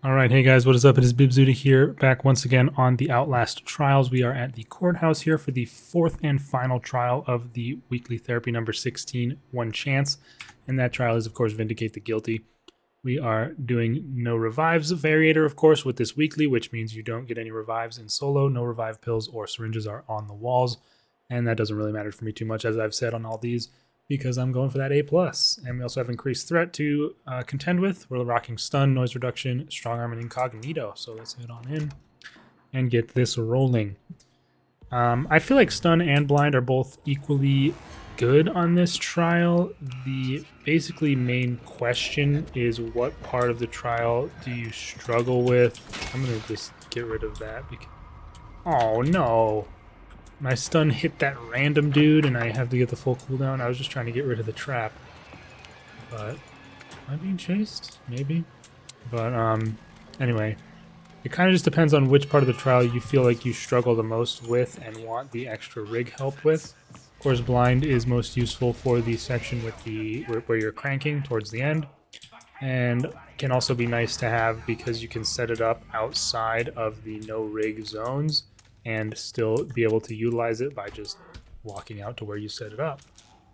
Alright, hey guys, what is up? It is Bibzuda here, back once again on the Outlast trials. We are at the courthouse here for the fourth and final trial of the weekly therapy number 16, One Chance. And that trial is, of course, Vindicate the Guilty. We are doing no revives variator, of course, with this weekly, which means you don't get any revives in solo. No revive pills or syringes are on the walls. And that doesn't really matter for me too much, as I've said on all these, because I'm going for that A+. And we also have increased threat to contend with. We're rocking stun, noise reduction, strong arm, and incognito. So let's head on in and get this rolling. I feel like stun and blind are both equally good on this trial. The basically main question is, what part of the trial do you struggle with? I'm going to just get rid of that. Because... oh, no. My stun hit that random dude and I have to get the full cooldown. I was just trying to get rid of the trap. But am I being chased? Maybe. But anyway, it kind of just depends on which part of the trial you feel like you struggle the most with and want the extra rig help with. Of course, blind is most useful for the section with the where you're cranking towards the end, and can also be nice to have because you can set it up outside of the no rig zones and still be able to utilize it by just walking out to where you set it up.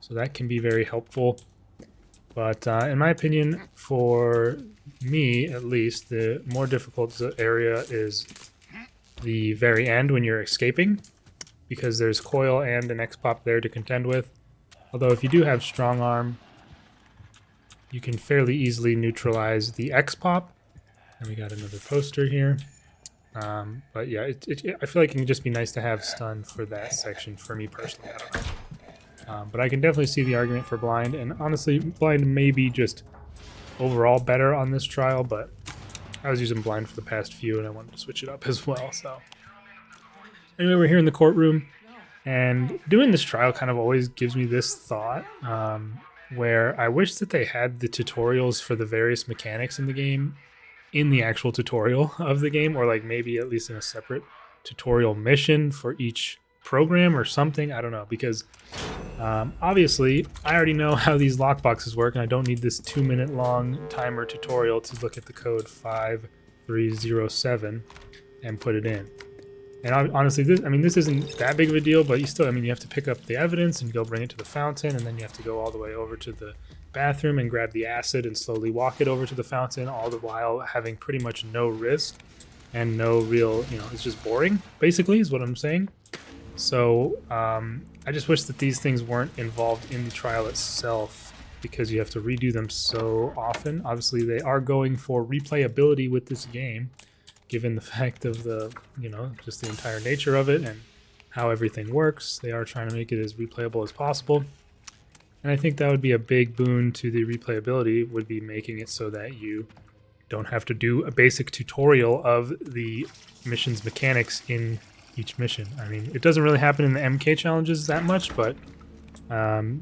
So that can be very helpful. But in my opinion, for me at least, the more difficult area is the very end when you're escaping, because there's coil and an X-pop there to contend with. Although if you do have strong arm, you can fairly easily neutralize the X-pop. And we got another poster here. But yeah, I feel like it can just be nice to have stun for that section for me personally. I don't know. But I can definitely see the argument for blind, and honestly, blind may be just overall better on this trial, but I was using blind for the past few and I wanted to switch it up as well. So anyway, we're here in the courtroom, and doing this trial kind of always gives me this thought, where I wish that they had the tutorials for the various mechanics in the game in the actual tutorial of the game, or like maybe at least in a separate tutorial mission for each program or something. I don't know, because obviously I already know how these lockboxes work and I don't need this 2-minute long timer tutorial to look at the code 5307 and put it in. And honestly, this isn't that big of a deal, but you still, you have to pick up the evidence and go bring it to the fountain, and then you have to go all the way over to the bathroom and grab the acid and slowly walk it over to the fountain, all the while having pretty much no risk and no real, it's just boring, basically, is what I'm saying. So I just wish that these things weren't involved in the trial itself, because you have to redo them so often. Obviously, they are going for replayability with this game, given the fact of the, just the entire nature of it and how everything works. They are trying to make it as replayable as possible. And I think that would be a big boon to the replayability, would be making it so that you don't have to do a basic tutorial of the mission's mechanics in each mission. It doesn't really happen in the MK challenges that much, but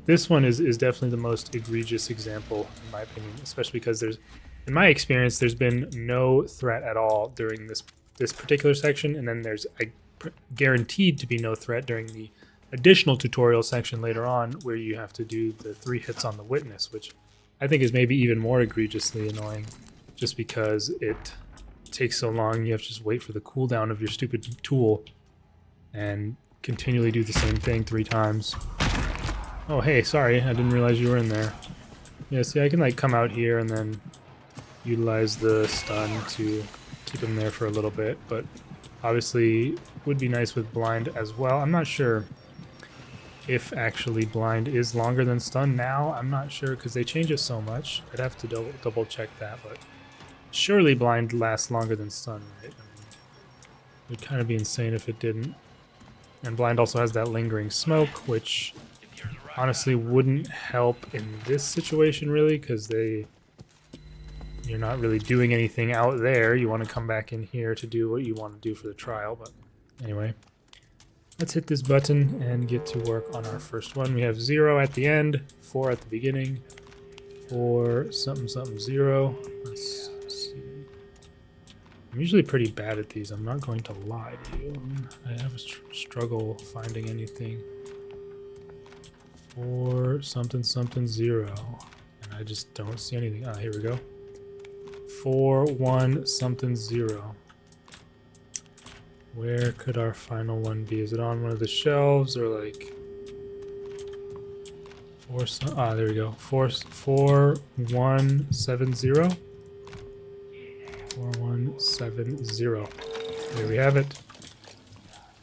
this one is definitely the most egregious example, in my opinion, especially because in my experience, there's been no threat at all during this particular section, and then there's guaranteed to be no threat during the additional tutorial section later on, where you have to do the 3 hits on the witness, which I think is maybe even more egregiously annoying, just because it takes so long. You have to just wait for the cooldown of your stupid tool and continually do the same thing 3 times. Oh, hey, sorry, I didn't realize you were in there. Yeah, see, I can come out here and then utilize the stun to keep him there for a little bit, but obviously would be nice with blind as well. I'm not sure if actually blind is longer than stun now. I'm not sure, because they change it so much. I'd have to double check that, but surely blind lasts longer than stun, right? It would kind of be insane if it didn't. And blind also has that lingering smoke, which honestly wouldn't help in this situation really, because you're not really doing anything out there. You want to come back in here to do what you want to do for the trial. But anyway, let's hit this button and get to work on our first one. We have 0 at the end, 4 at the beginning, 4 something something 0. Let's see. I'm usually pretty bad at these, I'm not going to lie to you. I have a struggle finding anything. 4 something something 0, and I just don't see anything. Ah, here we go. 4, 1, something 0. Where could our final one be? Is it on one of the shelves or like... there we go. 4170. 4170. There we have it.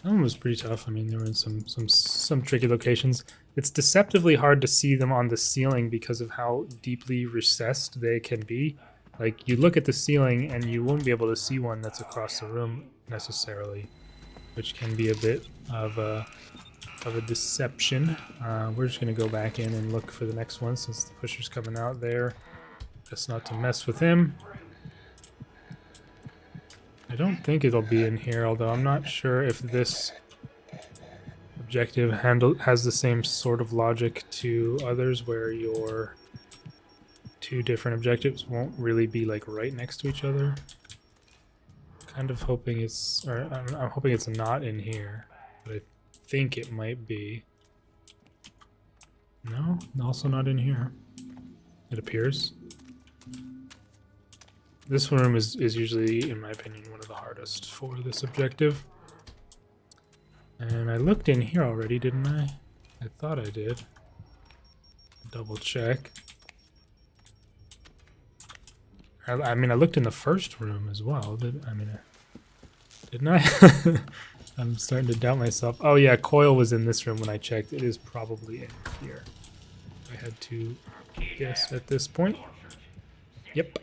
That one was pretty tough. I mean, they were in some tricky locations. It's deceptively hard to see them on the ceiling because of how deeply recessed they can be. Like, you look at the ceiling and you won't be able to see one that's across the room necessarily, which can be a bit of a deception. We're just going to go back in and look for the next one since the pusher's coming out there. Just not to mess with him. I don't think it'll be in here, although I'm not sure if this objective has the same sort of logic to others where your two different objectives won't really be like right next to each other. Kind of hoping it's, or I'm hoping it's not in here, but I think it might be. No, also not in here. It appears. This room is usually, in my opinion, one of the hardest for this objective. And I looked in here already, didn't I? I thought I did. Double check. I mean, I looked in the first room as well. Didn't I? I'm starting to doubt myself. Oh yeah, Coil was in this room when I checked. It is probably in here. I had to guess at this point. Yep.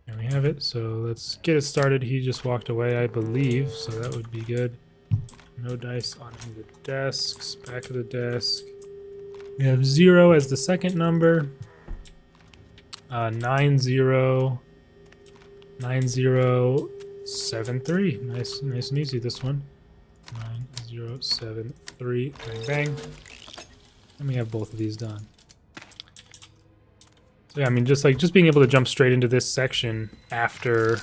There we have it. So let's get it started. He just walked away, I believe, so that would be good. No dice on any of the desks. Back of the desk. We have 0 as the second number. 9073. Nice and easy, this one. 9073. Bang, bang. And we have both of these done. So yeah, I mean, just being able to jump straight into this section after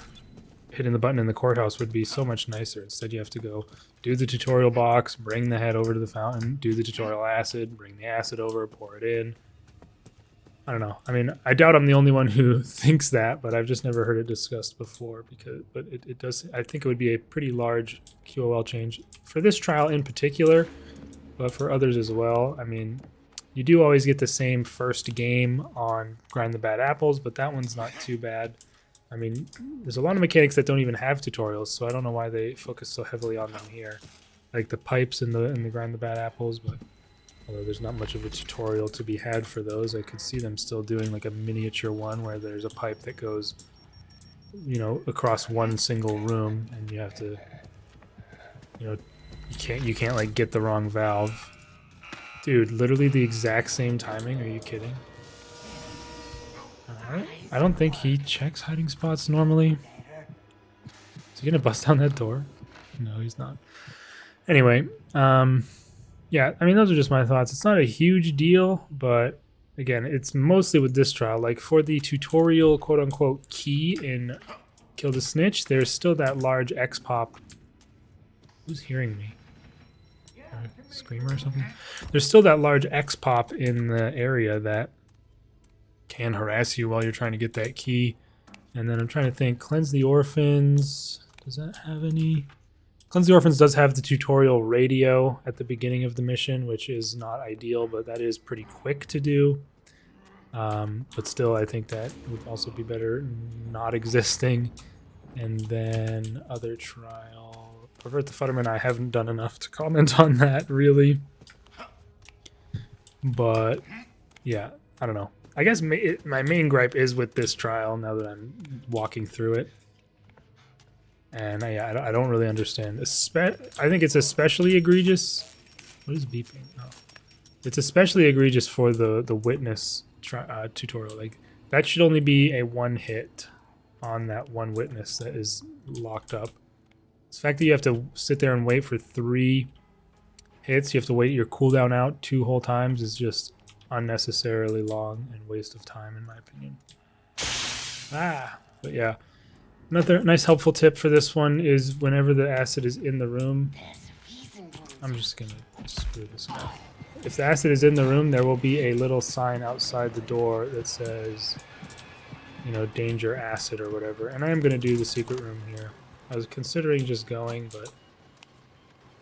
hitting the button in the courthouse would be so much nicer. Instead, you have to go do the tutorial box, bring the head over to the fountain, do the tutorial acid, bring the acid over, pour it in. I don't know. I mean, I doubt I'm the only one who thinks that, but I've just never heard it discussed before. But it does. I think it would be a pretty large QOL change for this trial in particular, but for others as well. I mean, you do always get the same first game on Grind the Bad Apples, but that one's not too bad. I mean, there's a lot of mechanics that don't even have tutorials, so I don't know why they focus so heavily on them here, like the pipes and the Grind the Bad Apples. But although there's not much of a tutorial to be had for those, I could see them still doing like a miniature one where there's a pipe that goes, you know, across one single room, and you have to, you know, you can't like get the wrong valve. Dude, literally the exact same timing. Are you kidding? Alright. I don't think he checks hiding spots normally. Is he gonna bust down that door? No, he's not. Anyway, yeah, I mean, those are just my thoughts. It's not a huge deal, but again, it's mostly with this trial. Like for the tutorial quote-unquote key in Kill the Snitch, there's still that large X-pop. Who's hearing me? A screamer or something? There's still that large X-pop in the area that can harass you while you're trying to get that key. And then I'm trying to think, Cleanse the Orphans, does that have any? Cleanse the Orphans does have the tutorial radio at the beginning of the mission, which is not ideal, but that is pretty quick to do. But still, I think that would also be better not existing. And then other trial, Pervert the Futterman, I haven't done enough to comment on that, really. But, yeah, I don't know. I guess my main gripe is with this trial now that I'm walking through it. And I don't really understand. I think it's especially egregious. What is beeping? Oh. It's especially egregious for the witness tutorial. Like, that should only be a one hit on that one witness that is locked up. The fact that you have to sit there and wait for 3 hits, you have to wait your cooldown out 2 whole times, is just unnecessarily long and waste of time, in my opinion. But yeah. Another nice helpful tip for this one is whenever the acid is in the room, I'm just gonna screw this guy. If the acid is in the room, there will be a little sign outside the door that says you know, danger acid or whatever. And I am going to do the secret room here. I was considering just going, but...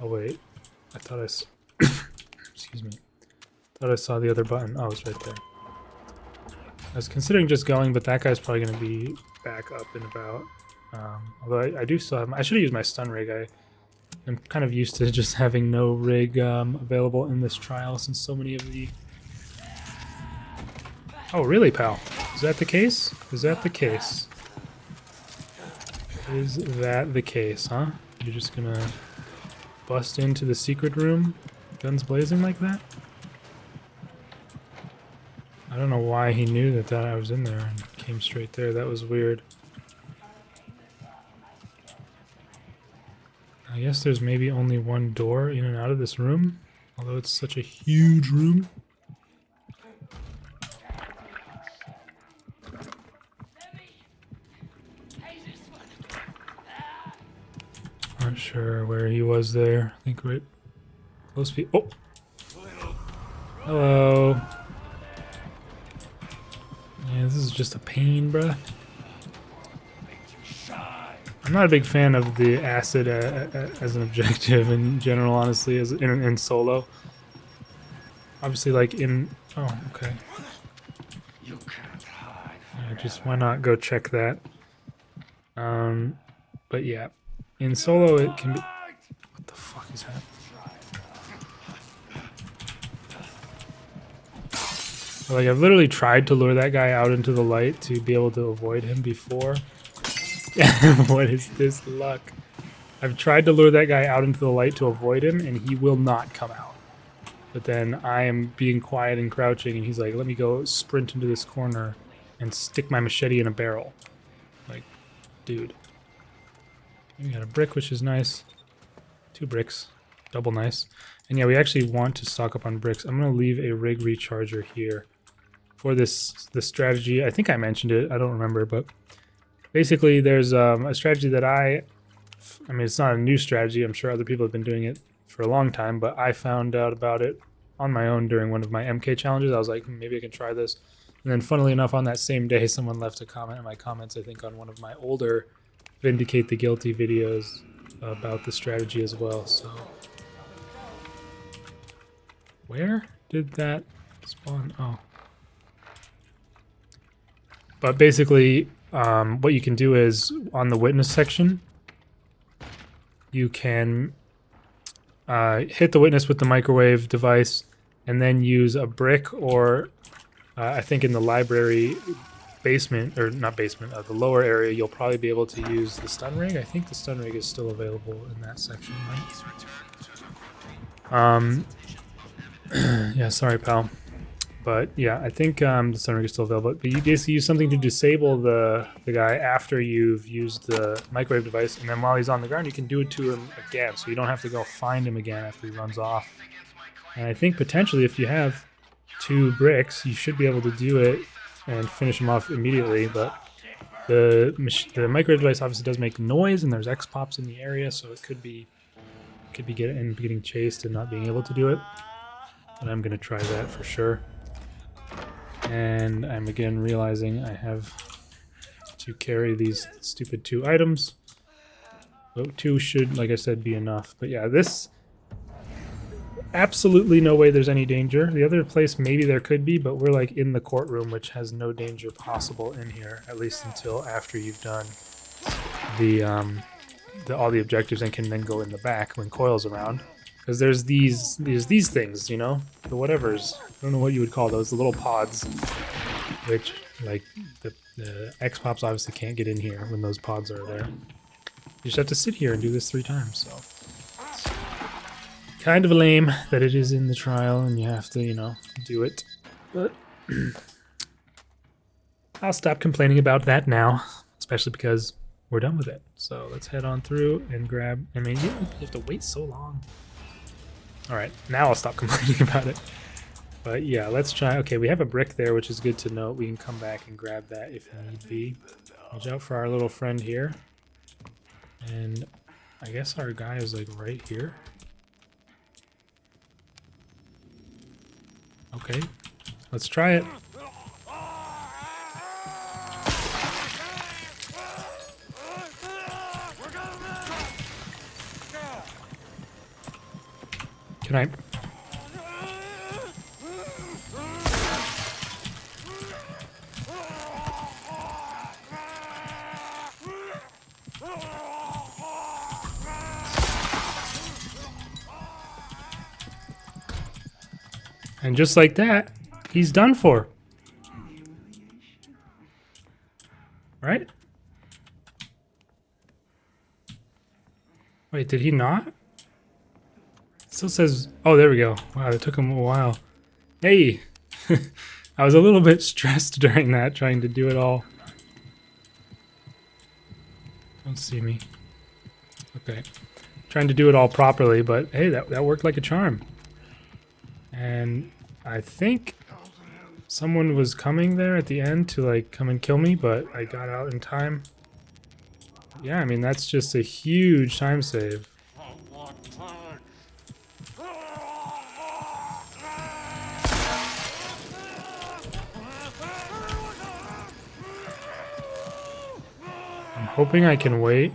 Oh, wait. I thought excuse me. Thought I saw the other button. Oh, it's right there. I was considering just going, but that guy's probably going to be back up and about. Although I do still have... I should have used my stun rig. I'm kind of used to just having no rig available in this trial since so many of the... Oh, really, pal? Is that the case? Is that the case? Is that the case, huh? You're just gonna bust into the secret room, guns blazing like that? I don't know why he knew that I was in there and came straight there. That was weird. I guess there's maybe only one door in and out of this room, although it's such a huge room. Not sure where he was there. I think right close to... Oh! Hello. Yeah, this is just a pain, bruh. I'm not a big fan of the acid as an objective in general, honestly, as in solo. Obviously, like in... Oh, okay. You can't hide. Yeah, just why not go check that? But yeah, in solo it can be... What the fuck is that? Like, I've literally tried to lure that guy out into the light to be able to avoid him before. What is this luck? I've tried to lure that guy out into the light to avoid him, and he will not come out. But then I am being quiet and crouching, and he's like, let me go sprint into this corner and stick my machete in a barrel. Like, dude. We got a brick, which is nice. 2 bricks. Double nice. And yeah, we actually want to stock up on bricks. I'm going to leave a rig recharger here for this strategy. I think I mentioned it. I don't remember, but basically there's a strategy that I mean, it's not a new strategy. I'm sure other people have been doing it for a long time, but I found out about it on my own during one of my MK challenges. I was like, maybe I can try this. And then funnily enough, on that same day, someone left a comment in my comments, I think on one of my older Vindicate the Guilty videos about the strategy as well. So where did that spawn? Oh. But basically, what you can do is on the witness section, you can hit the witness with the microwave device and then use a brick or I think in the library basement, or not basement, the lower area, you'll probably be able to use the stun rig. I think the stun rig is still available in that section, right? Yeah, sorry, pal. But yeah, I think the stun rig is still available. But you basically use something to disable the guy after you've used the microwave device, and then while he's on the ground, you can do it to him again, so you don't have to go find him again after he runs off. And I think potentially if you have 2 bricks, you should be able to do it and finish him off immediately. But the microwave device obviously does make noise, and there's X-pops in the area, so it could be getting chased and not being able to do it. But I'm gonna try that for sure. And I'm again realizing I have to carry these stupid 2 items. So 2 should, like I said, be enough. But yeah, this... Absolutely no way there's any danger. The other place maybe there could be, but we're like in the courtroom, which has no danger possible in here, at least until after you've done all the objectives and can then go in the back when Coil's around. Because there's these things, you know, the whatevers. I don't know what you would call those, the little pods, which like the X-pops obviously can't get in here when those pods are there. You just have to sit here and do this 3 times, so. Kind of lame that it is in the trial and you have to, you know, do it. But I'll stop complaining about that now, especially because we're done with it. So let's head on through and grab... I mean, you have to wait so long. Alright, now I'll stop complaining about it. But yeah, let's try... Okay, we have a brick there, which is good to note. We can come back and grab that if need be. Watch out for our little friend here. And I guess our guy is like right here. Okay, let's try it. Can I? And just like that, he's done for. Right? Wait, did he not? It still says, oh, there we go. Wow, it took him a while. Hey! I was a little bit stressed during that, trying to do it all. Don't see me. Okay. Trying to do it all properly, but hey, that worked like a charm. And I think someone was coming there at the end to like come and kill me, but I got out in time. Yeah, I mean, that's just a huge time save. I'm hoping I can wait.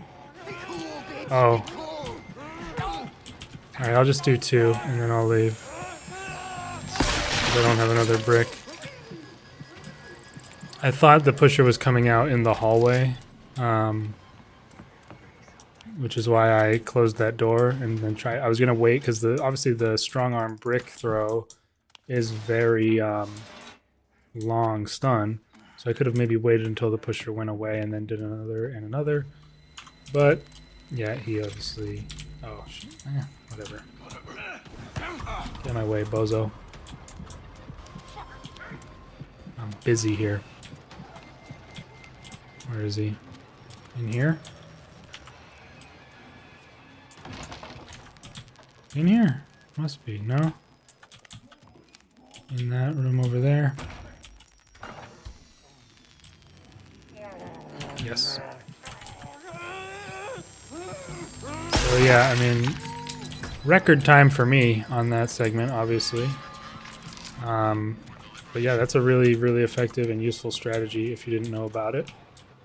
Oh. Alright, I'll just do 2 and then I'll leave. I don't have another brick. I thought the pusher was coming out in the hallway, which is why I closed that door and then I was gonna wait because obviously the strong arm brick throw is very long stun, so I could have maybe waited until the pusher went away and then did another and another. But yeah, he obviously. Oh, shit. Whatever. Get in my way, bozo. I'm busy here. Where is he? In here? In here. Must be, no? In that room over there. Yes. So yeah, I mean, record time for me on that segment, obviously. But yeah, that's a really, really effective and useful strategy if you didn't know about it.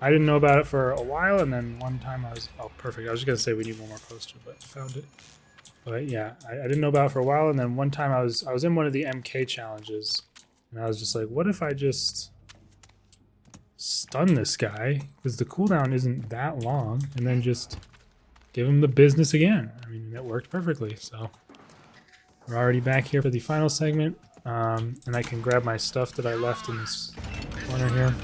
I didn't know about it for a while, and then one time I was... Oh, perfect. I was just going to say we need one more poster, but I found it. But yeah, I didn't know about it for a while, and then one time I was in one of the MK challenges, and I was just like, what if I just stun this guy? Because the cooldown isn't that long, and then just give him the business again. I mean, it worked perfectly, so... We're already back here for the final segment. And I can grab my stuff that I left in this corner here.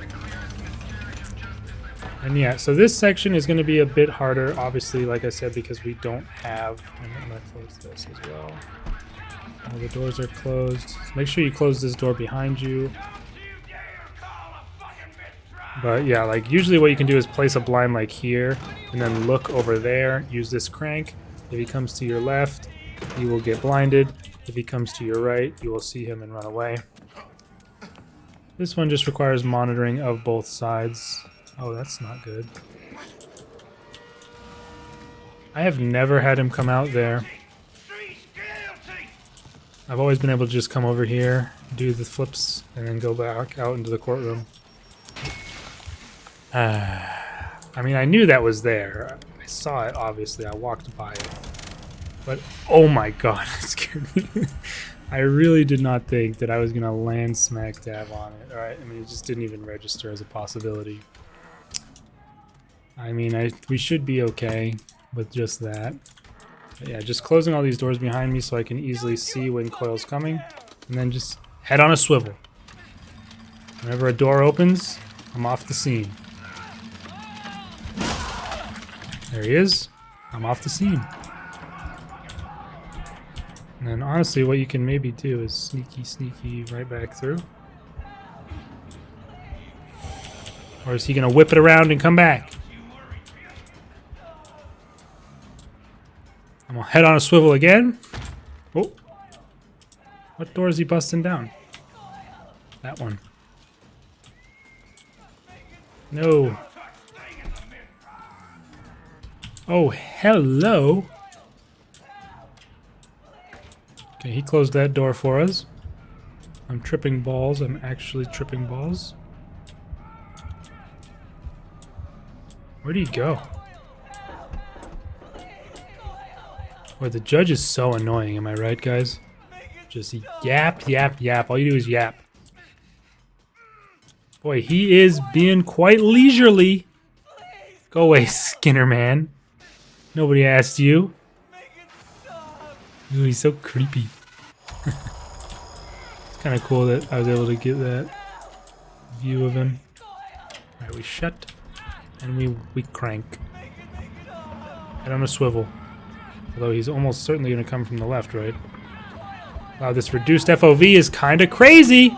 And yeah, so this section is going to be a bit harder, obviously, like I said, because we don't have... And I'm going to close this as well. All the doors are closed. So make sure you close this door behind you. But yeah, like usually what you can do is place a blind like here, and then look over there, use this crank. If he comes to your left, you will get blinded. If he comes to your right, you will see him and run away. This one just requires monitoring of both sides. Oh, that's not good. I have never had him come out there. I've always been able to just come over here, do the flips, and then go back out into the courtroom. I mean, I knew that was there. I saw it, obviously. I walked by it. But, oh my god, it scared me. I really did not think that I was going to land smack dab on it. Alright, I mean, it just didn't even register as a possibility. I mean, we should be okay with just that. But yeah, just closing all these doors behind me so I can easily see when Coil's coming. And then just head on a swivel. Whenever a door opens, I'm off the scene. There he is. I'm off the scene. And then honestly, what you can maybe do is sneaky right back through. Or is he going to whip it around and come back? I'm going to head on a swivel again. Oh. What door is he busting down? That one. No. Oh, hello. Okay, he closed that door for us. I'm tripping balls. I'm actually tripping balls. Where'd he go? Boy, the judge is so annoying, am I right, guys? Just yap, yap, yap. All you do is yap. Boy, he is being quite leisurely. Go away, Skinner man. Nobody asked you. Ooh, he's so creepy. It's kind of cool that I was able to get that view of him. Alright, we shut and we crank. Head on a swivel. Although he's almost certainly going to come from the left, right? Wow, this reduced FOV is kind of crazy!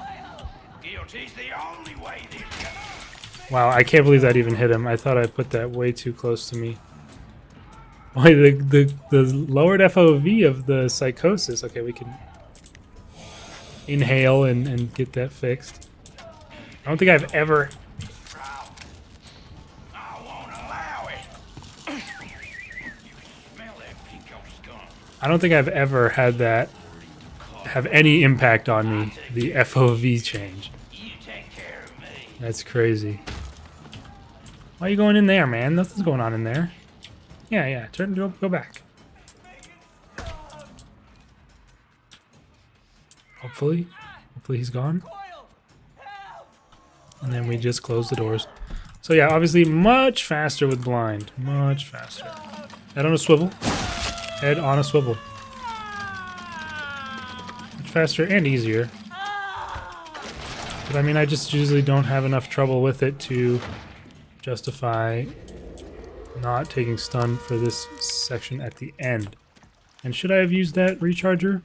Wow, I can't believe that even hit him. I thought I put that way too close to me. Boy, the lowered FOV of the psychosis. Okay, we can inhale and get that fixed. I don't think I've ever... I don't think I've ever had that have any impact on me, the FOV change. That's crazy. Why are you going in there, man? Nothing's going on in there. Yeah, go back. Hopefully he's gone. And then we just close the doors. So yeah, obviously much faster with blind. Much faster. Head on a swivel. Head on a swivel. Much faster and easier. But I mean, I just usually don't have enough trouble with it to justify not taking stun for this section at the end. And should I have used that recharger?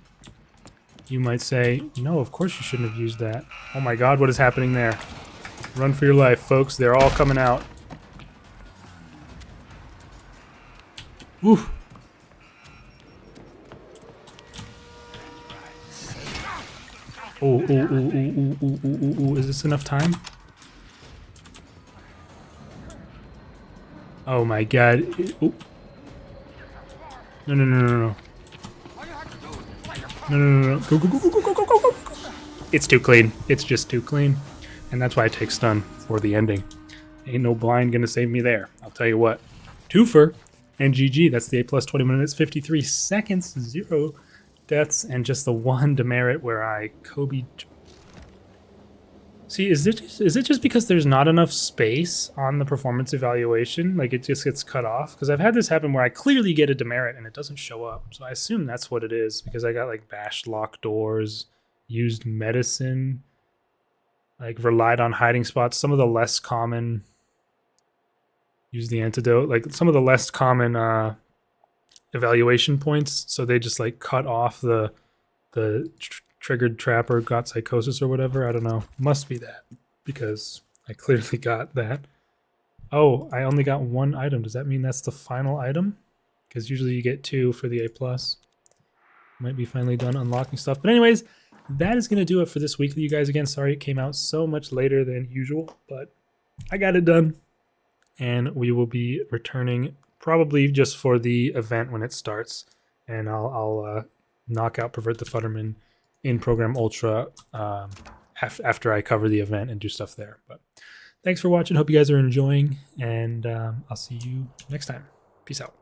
You might say, no, of course you shouldn't have used that. Oh my god, what is happening there? Run for your life, folks. They're all coming out. Woo! Oh, is this enough time? Oh my god. Ooh. No. No. Go. It's too clean. It's just too clean. And that's why I take stun for the ending. Ain't no blind gonna save me there. I'll tell you what. Twofer and GG. That's the A plus 20 minutes, 53 seconds, 0 deaths, and just the one demerit where I Kobe. See, is it just because there's not enough space on the performance evaluation? Like it just gets cut off? Because I've had this happen where I clearly get a demerit and it doesn't show up. So I assume that's what it is, because I got like bashed locked doors, used medicine, like relied on hiding spots. Some of the less common, use the antidote, like some of the less common evaluation points. So they just like cut off the triggered trap or got psychosis or whatever. I don't know. Must be that, because I clearly got that. Oh, I only got one item. Does that mean that's the final item? Because usually you get 2 for the A+. Might be finally done unlocking stuff. But anyways, that is going to do it for this weekly, you guys. Again, sorry it came out so much later than usual, but I got it done. And we will be returning probably just for the event when it starts. And I'll knock out Pervert the Futterman in Program Ultra after I cover the event and do stuff there. But thanks for watching. Hope you guys are enjoying, and I'll see you next time. Peace out.